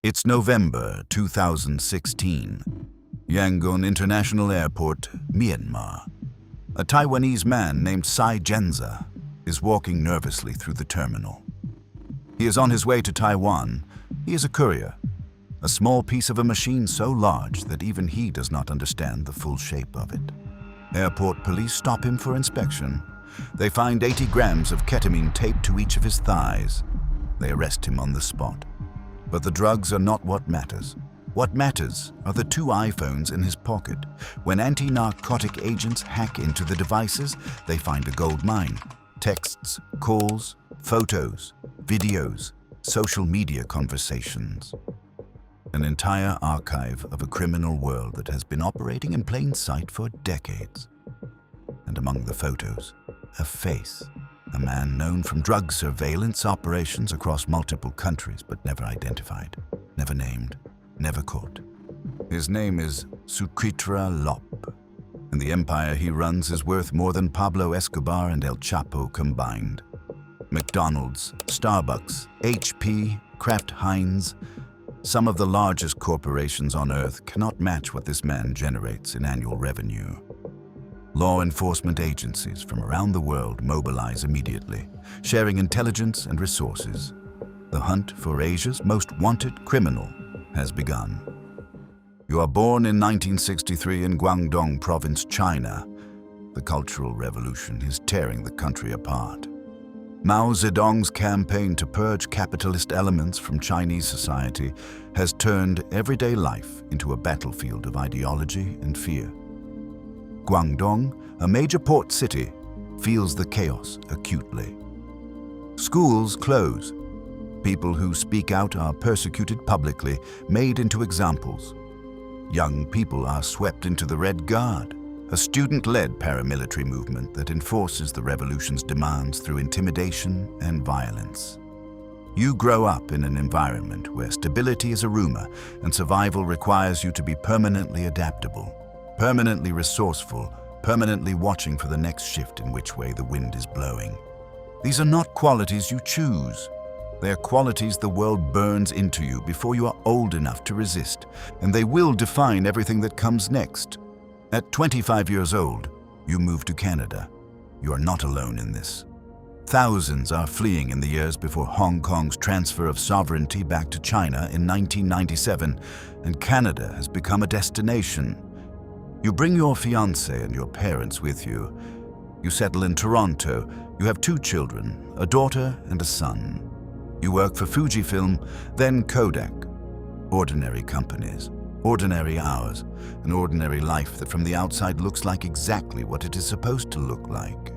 It's November 2016. Yangon International Airport, Myanmar. A Taiwanese man named Sai Genza is walking nervously through the terminal. He is on his way to Taiwan. He is a courier, a small piece of a machine so large that even he does not understand the full shape of it. Airport police stop him for inspection. They find 80 grams of ketamine taped to each of his thighs. They arrest him on the spot. But the drugs are not what matters. What matters are the 2 iPhones in his pocket. When anti-narcotic agents hack into the devices, they find a gold mine. Texts, calls, photos, videos, social media conversations. An entire archive of a criminal world that has been operating in plain sight for decades. And among the photos, a face. A man known from drug surveillance operations across multiple countries, but never identified, never named, never caught. His name is Sukritra Lop, and the empire he runs is worth more than Pablo Escobar and El Chapo combined. McDonald's, Starbucks, HP, Kraft Heinz, some of the largest corporations on Earth cannot match what this man generates in annual revenue. Law enforcement agencies from around the world mobilize immediately, sharing intelligence and resources. The hunt for Asia's most wanted criminal has begun. You are born in 1963 in Guangdong Province, China. The Cultural Revolution is tearing the country apart. Mao Zedong's campaign to purge capitalist elements from Chinese society has turned everyday life into a battlefield of ideology and fear. Guangdong, a major port city, feels the chaos acutely. Schools close. People who speak out are persecuted publicly, made into examples. Young people are swept into the Red Guard, a student-led paramilitary movement that enforces the revolution's demands through intimidation and violence. You grow up in an environment where stability is a rumor and survival requires you to be permanently adaptable, permanently resourceful, permanently watching for the next shift in which way the wind is blowing. These are not qualities you choose. They are qualities the world burns into you before you are old enough to resist, and they will define everything that comes next. At 25 years old, you move to Canada. You are not alone in this. Thousands are fleeing in the years before Hong Kong's transfer of sovereignty back to China in 1997, and Canada has become a destination. You bring your fiancé and your parents with you. You settle in Toronto. You have 2 children, a daughter and a son. You work for Fujifilm, then Kodak. Ordinary companies, ordinary hours, an ordinary life that from the outside looks like exactly what it is supposed to look like.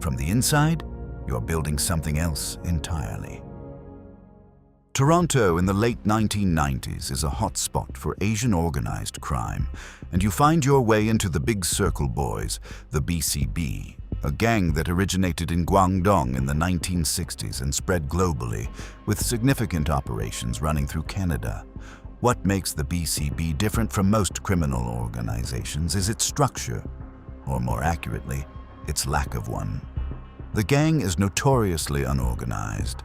From the inside, you are building something else entirely. Toronto in the late 1990s is a hot spot for Asian organized crime, and you find your way into the Big Circle Boys, the BCB, a gang that originated in Guangdong in the 1960s and spread globally, with significant operations running through Canada. What makes the BCB different from most criminal organizations is its structure, or more accurately, its lack of one. The gang is notoriously unorganized.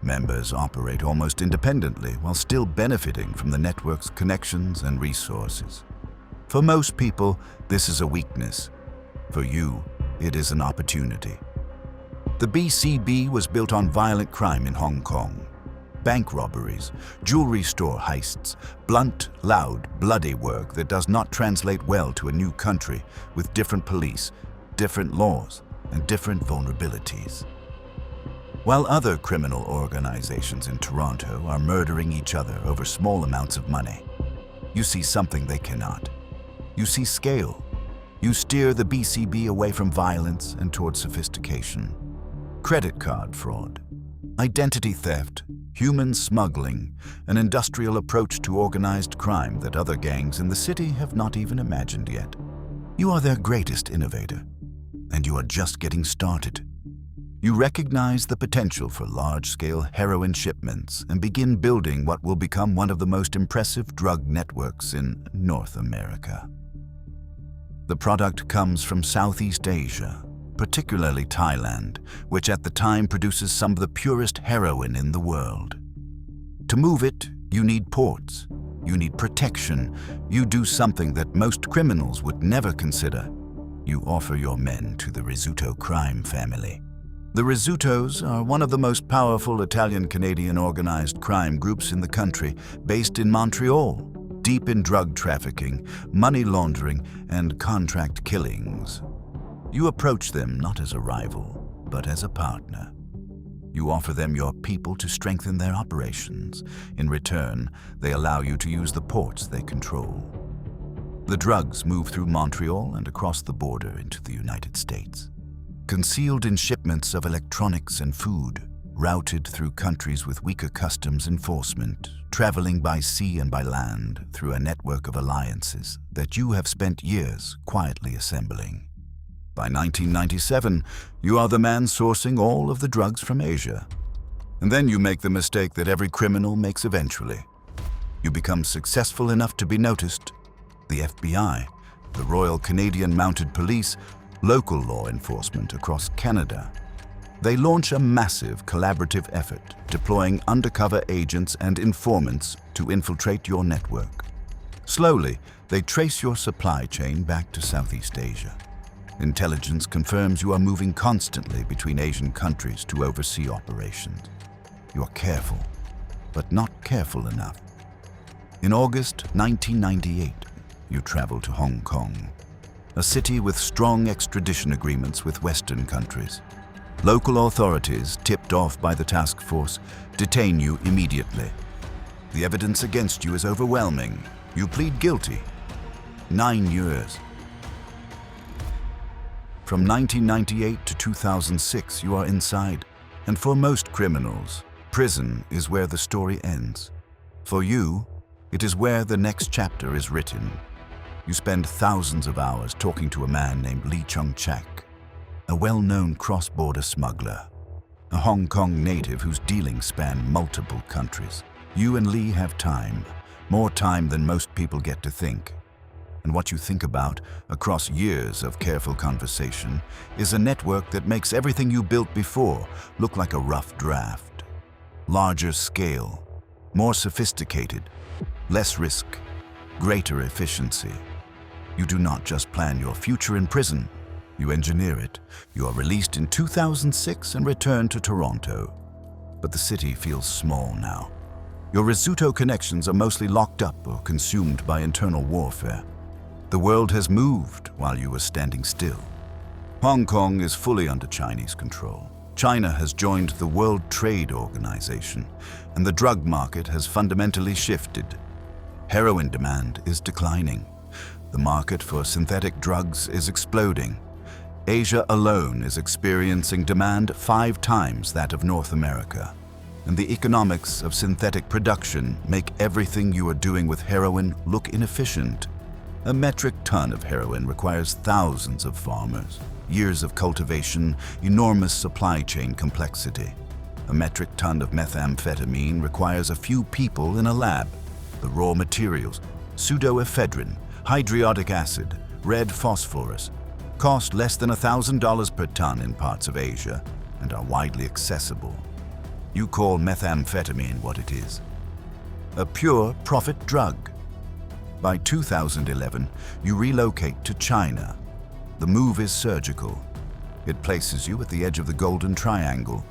Members operate almost independently while still benefiting from the network's connections and resources. For most people, this is a weakness. For you, it is an opportunity. The BCB was built on violent crime in Hong Kong. Bank robberies, jewelry store heists, blunt, loud, bloody work that does not translate well to a new country with different police, different laws, and different vulnerabilities. While other criminal organizations in Toronto are murdering each other over small amounts of money, you see something they cannot. You see scale. You steer the BCB away from violence and towards sophistication. Credit card fraud, identity theft, human smuggling, an industrial approach to organized crime that other gangs in the city have not even imagined yet. You are their greatest innovator, and you are just getting started. You recognize the potential for large-scale heroin shipments and begin building what will become one of the most impressive drug networks in North America. The product comes from Southeast Asia, particularly Thailand, which at the time produces some of the purest heroin in the world. To move it, You need ports. You need protection. You do something that most criminals would never consider. You offer your men to the Rizzuto crime family. The Rizzutos are one of the most powerful Italian-Canadian organized crime groups in the country, based in Montreal, deep in drug trafficking, money laundering, and contract killings. You approach them not as a rival, but as a partner. You offer them your people to strengthen their operations. In return, they allow you to use the ports they control. The drugs move through Montreal and across the border into the United States. Concealed in shipments of electronics and food, routed through countries with weaker customs enforcement, traveling by sea and by land through a network of alliances that you have spent years quietly assembling. By 1997, you are the man sourcing all of the drugs from Asia. And then you make the mistake that every criminal makes eventually. You become successful enough to be noticed. The FBI, the Royal Canadian Mounted Police, local law enforcement across Canada. They launch a massive collaborative effort, deploying undercover agents and informants to infiltrate your network. Slowly, they trace your supply chain back to Southeast Asia. Intelligence confirms you are moving constantly between Asian countries to oversee operations. You are careful, but not careful enough. In August 1998, you travel to Hong Kong, a city with strong extradition agreements with Western countries. Local authorities, tipped off by the task force, detain you immediately. The evidence against you is overwhelming. You plead guilty. 9 years. From 1998 to 2006, you are inside. And for most criminals, prison is where the story ends. For you, it is where the next chapter is written. You spend thousands of hours talking to a man named Lee Chung-chak, a well-known cross-border smuggler, a Hong Kong native whose dealings span multiple countries. You and Lee have time, more time than most people get to think. And what you think about, across years of careful conversation, is a network that makes everything you built before look like a rough draft. Larger scale, more sophisticated, less risk, greater efficiency. You do not just plan your future in prison, you engineer it. You are released in 2006 and return to Toronto. But the city feels small now. Your Rizzuto connections are mostly locked up or consumed by internal warfare. The world has moved while you were standing still. Hong Kong is fully under Chinese control. China has joined the World Trade Organization, and the drug market has fundamentally shifted. Heroin demand is declining. The market for synthetic drugs is exploding. Asia alone is experiencing demand 5 times that of North America. And the economics of synthetic production make everything you are doing with heroin look inefficient. A metric ton of heroin requires thousands of farmers, years of cultivation, enormous supply chain complexity. A metric ton of methamphetamine requires a few people in a lab. The raw materials, pseudoephedrine, hydriodic acid, red phosphorus, cost less than $1,000 per ton in parts of Asia and are widely accessible. You call methamphetamine what it is: a pure profit drug. By 2011, you relocate to China. The move is surgical. It places you at the edge of the Golden Triangle,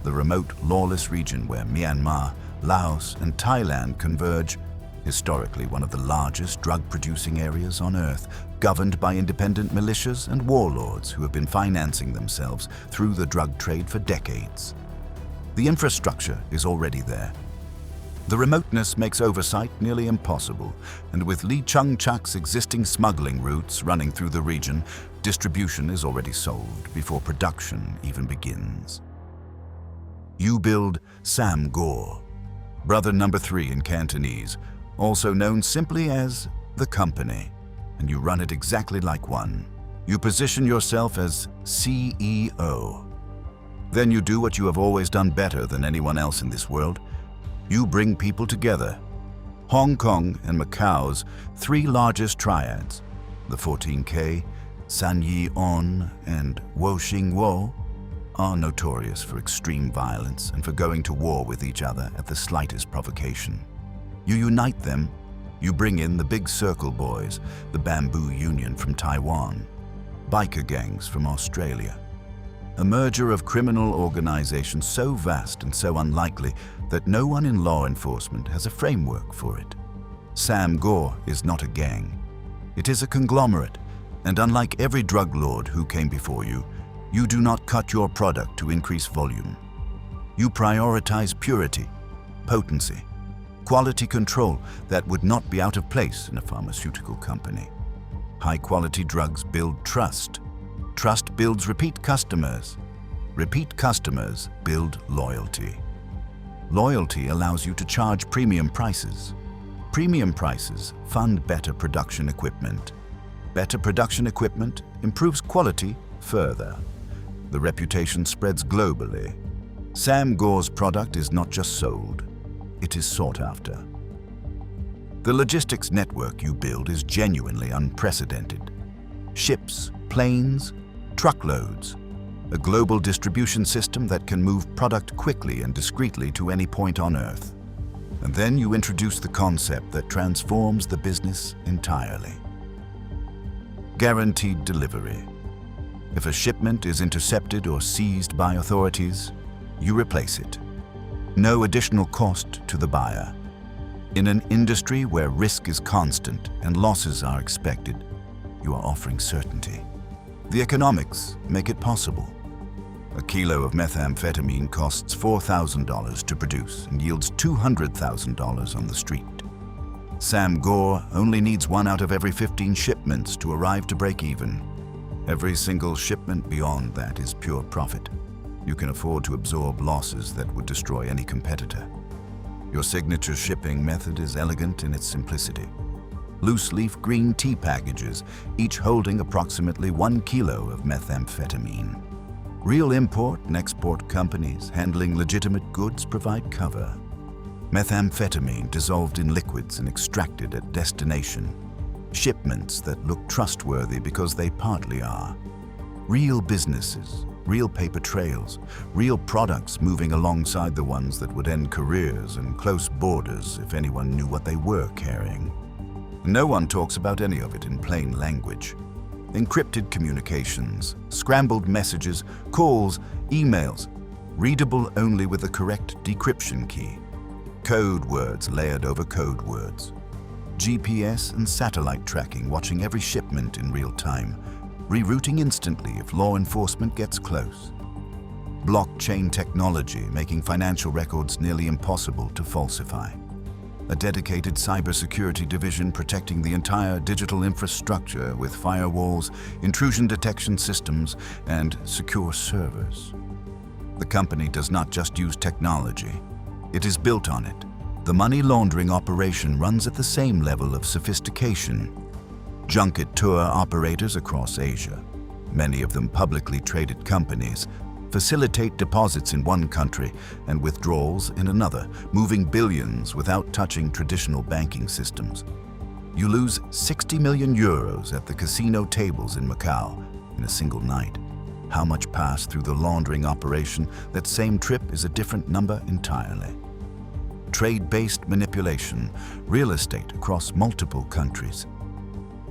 the remote, lawless region where Myanmar, Laos, and Thailand converge, historically one of the largest drug-producing areas on Earth, governed by independent militias and warlords who have been financing themselves through the drug trade for decades. The infrastructure is already there. The remoteness makes oversight nearly impossible, and with Lee Chung-chak's existing smuggling routes running through the region, distribution is already solved before production even begins. You build Sam Gore, brother number 3 in Cantonese, also known simply as the company, and you run it exactly like one. You position yourself as CEO. Then you do what you have always done better than anyone else in this world. You bring people together. Hong Kong and Macau's 3 largest triads, the 14K, San Yi On, and Wo Xing Wo, are notorious for extreme violence and for going to war with each other at the slightest provocation. You unite them. You bring in the Big Circle Boys, the Bamboo Union from Taiwan, biker gangs from Australia. A merger of criminal organizations so vast and so unlikely that no one in law enforcement has a framework for it. Sam Gore is not a gang. It is a conglomerate, and unlike every drug lord who came before you, you do not cut your product to increase volume. You prioritize purity, potency, quality control that would not be out of place in a pharmaceutical company. High-quality drugs build trust. Trust builds repeat customers. Repeat customers build loyalty. Loyalty allows you to charge premium prices. Premium prices fund better production equipment. Better production equipment improves quality further. The reputation spreads globally. Sam Gore's product is not just sold, it is sought after. The logistics network you build is genuinely unprecedented. Ships, planes, truckloads, a global distribution system that can move product quickly and discreetly to any point on Earth. And then you introduce the concept that transforms the business entirely. Guaranteed delivery. If a shipment is intercepted or seized by authorities, you replace it. No additional cost to the buyer. In an industry where risk is constant and losses are expected, you are offering certainty. The economics make it possible. A kilo of methamphetamine costs $4,000 to produce and yields $200,000 on the street. Sam Gore only needs 1 out of every 15 shipments to arrive to break even. Every single shipment beyond that is pure profit. You can afford to absorb losses that would destroy any competitor. Your signature shipping method is elegant in its simplicity. Loose-leaf green tea packages, each holding approximately 1 kilo of methamphetamine. Real import and export companies handling legitimate goods provide cover. Methamphetamine dissolved in liquids and extracted at destination. Shipments that look trustworthy because they partly are. Real businesses, real paper trails, real products moving alongside the ones that would end careers and close borders if anyone knew what they were carrying. No one talks about any of it in plain language. Encrypted communications, scrambled messages, calls, emails, readable only with the correct decryption key. Code words layered over code words. GPS and satellite tracking watching every shipment in real time, rerouting instantly if law enforcement gets close. Blockchain technology making financial records nearly impossible to falsify. A dedicated cybersecurity division protecting the entire digital infrastructure with firewalls, intrusion detection systems, and secure servers. The company does not just use technology, it is built on it. The money laundering operation runs at the same level of sophistication. Junket tour operators across Asia, many of them publicly traded companies, facilitate deposits in one country and withdrawals in another, moving billions without touching traditional banking systems. You lose 60 million euros at the casino tables in Macau in a single night. How much passed through the laundering operation? That same trip is a different number entirely. Trade-based manipulation, real estate across multiple countries.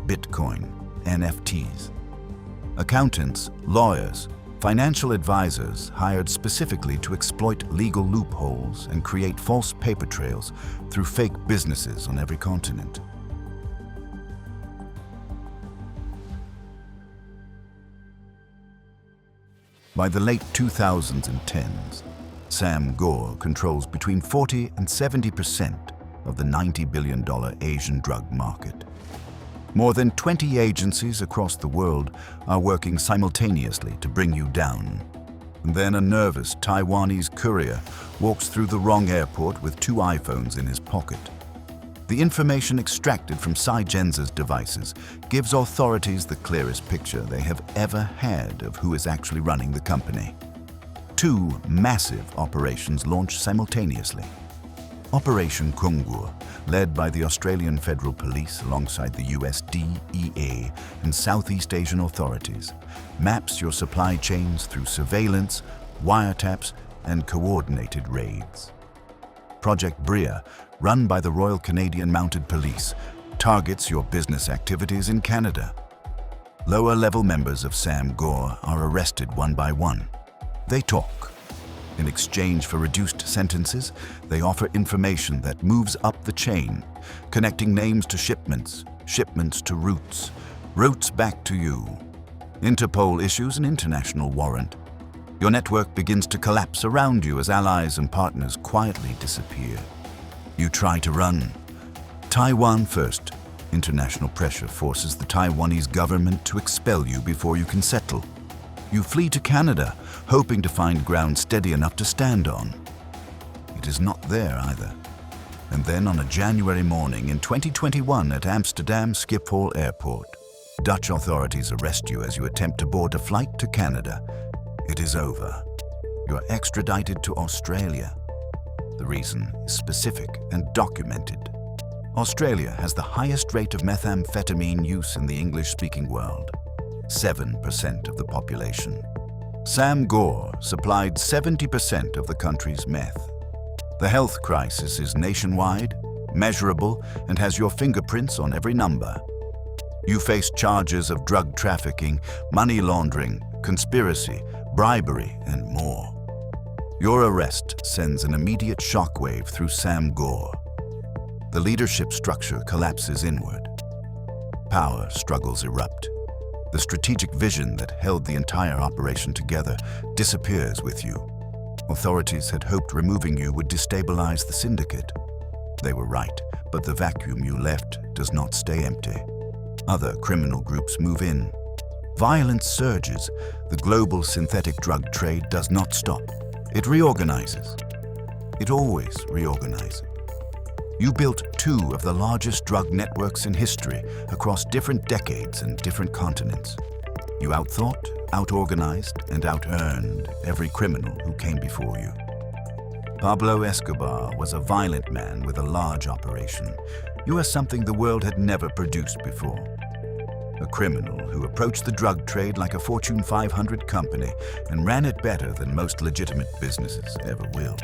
Bitcoin, NFTs. Accountants, lawyers, financial advisors hired specifically to exploit legal loopholes and create false paper trails through fake businesses on every continent. By the late 2010s, Sam Gore controls between 40 and 70% of the $90 billion Asian drug market. More than 20 agencies across the world are working simultaneously to bring you down. And then a nervous Taiwanese courier walks through the wrong airport with 2 iPhones in his pocket. The information extracted from Sai Genza's devices gives authorities the clearest picture they have ever had of who is actually running the company. 2 massive operations launched simultaneously. Operation Kungur, led by the Australian Federal Police alongside the US DEA and Southeast Asian authorities, maps your supply chains through surveillance, wiretaps, and coordinated raids. Project Bria run by the Royal Canadian Mounted Police, targets your business activities in Canada. Lower-level members of Sam Gore are arrested one by one. They talk. In exchange for reduced sentences, they offer information that moves up the chain, connecting names to shipments, shipments to routes, routes back to you. Interpol issues an international warrant. Your network begins to collapse around you as allies and partners quietly disappear. You try to run. Taiwan first. International pressure forces the Taiwanese government to expel you before you can settle. You flee to Canada, hoping to find ground steady enough to stand on. It is not there either. And then on a January morning in 2021 at Amsterdam Schiphol Airport, Dutch authorities arrest you as you attempt to board a flight to Canada. It is over. You are extradited to Australia. The reason is specific and documented. Australia has the highest rate of methamphetamine use in the English-speaking world. 7% of the population. Sam Gore supplied 70% of the country's meth. The health crisis is nationwide, measurable, and has your fingerprints on every number. You face charges of drug trafficking, money laundering, conspiracy, bribery, and more. Your arrest sends an immediate shockwave through Sam Gore. The leadership structure collapses inward. Power struggles erupt. The strategic vision that held the entire operation together disappears with you. Authorities had hoped removing you would destabilize the syndicate. They were right, but the vacuum you left does not stay empty. Other criminal groups move in. Violence surges. The global synthetic drug trade does not stop. It reorganizes. It always reorganizes. You built two of the largest drug networks in history across different decades and different continents. You outthought, outorganized, and out-earned every criminal who came before you. Pablo Escobar was a violent man with a large operation. You are something the world had never produced before. A criminal who approached the drug trade like a Fortune 500 company and ran it better than most legitimate businesses ever will.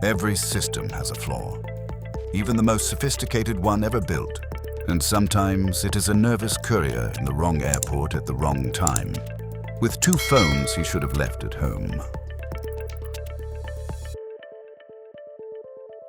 Every system has a flaw. Even the most sophisticated one ever built. And sometimes it is a nervous courier in the wrong airport at the wrong time, with 2 phones he should have left at home.